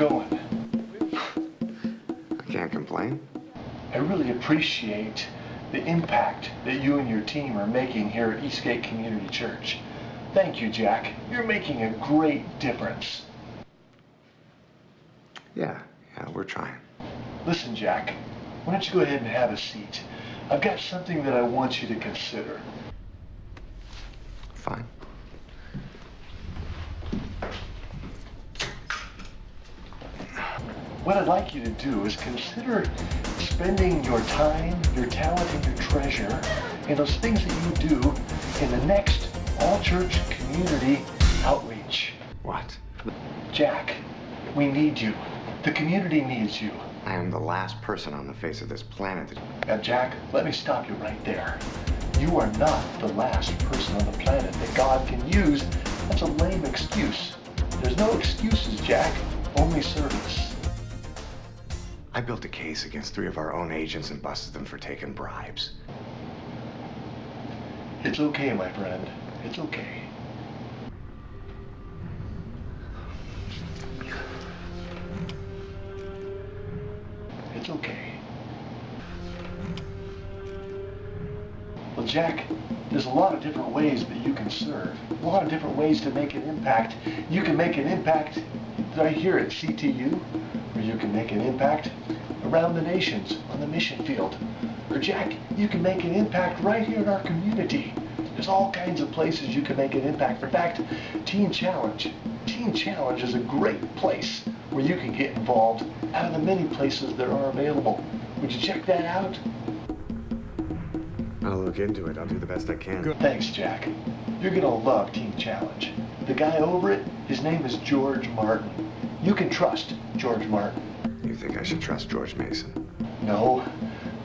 going? I can't complain. I really appreciate the impact that you and your team are making here at Eastgate Community Church. Thank you, Jack. You're making a great difference. Yeah, we're trying. Listen, Jack, why don't you go ahead and have a seat? I've got something that I want you to consider. Fine. What I'd like you to do is consider spending your time, your talent, and your treasure in those things that you do in the next all-church community outreach. What? Jack, we need you. The community needs you. I am the last person on the face of this planet that... Now, Jack, let me stop you right there. You are not the last person on the planet that God can use. That's a lame excuse. There's no excuses, Jack. Only service. I built a case against 3 of our own agents and busted them for taking bribes. It's okay, my friend. It's okay. It's okay. Well, Jack, there's a lot of different ways that you can serve. A lot of different ways to make an impact. You can make an impact right here at CTU, or you can make an impact around the nations on the mission field. Or Jack, you can make an impact right here in our community. There's all kinds of places you can make an impact. In fact, Teen Challenge is a great place where you can get involved out of the many places that are available. Would you check that out? I'll look into it. I'll do the best I can. Good. Thanks, Jack. You're gonna love Teen Challenge. The guy over it, his name is George Martin. You can trust George Martin. You think I should trust George Mason? No,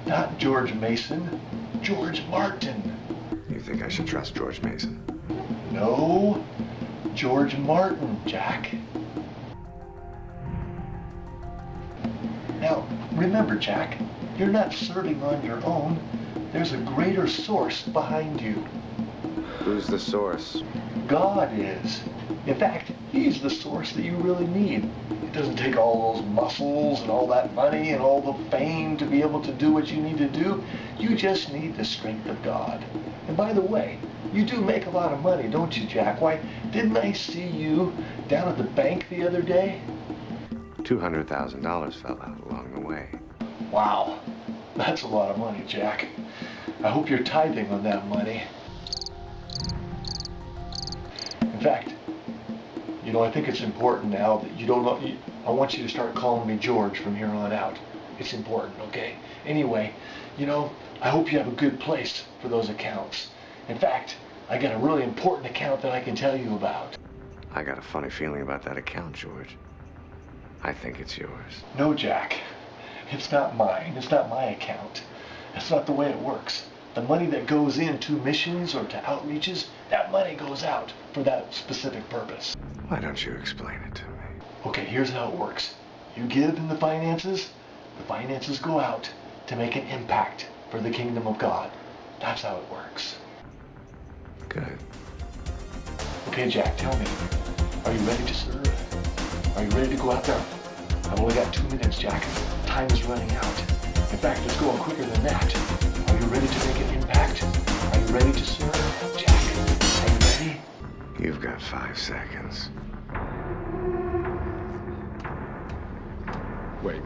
not George Mason. George Martin. You think I should trust George Mason? No, George Martin, Jack. Now, remember, Jack, you're not serving on your own. There's a greater source behind you. Who's the source? God is. In fact, He's the source that you really need. It doesn't take all those muscles and all that money and all the fame to be able to do what you need to do. You just need the strength of God. And by the way, you do make a lot of money, don't you, Jack? Why, didn't I see you down at the bank the other day? $200,000 fell out along the way. Wow, that's a lot of money, Jack. I hope you're tithing on that money. In fact, you know, I think it's important now that you don't know, I want you to start calling me George from here on out. It's important, okay? Anyway, you know, I hope you have a good place for those accounts. In fact, I got a really important account that I can tell you about. I got a funny feeling about that account, George. I think it's yours. No, Jack. It's not mine. It's not my account. That's not the way it works. The money that goes into missions or to outreaches, that money goes out for that specific purpose. Why don't you explain it to me? Okay, here's how it works. You give in the finances go out to make an impact for the kingdom of God. That's how it works. Good. Okay, Jack, tell me, are you ready to serve? Are you ready to go out there? I've only got 2 minutes, Jack. Time is running out. In fact, it's going quicker than that. Are you ready to make an impact? Are you ready to serve? Jack, are you ready? You've got 5 seconds. Wait.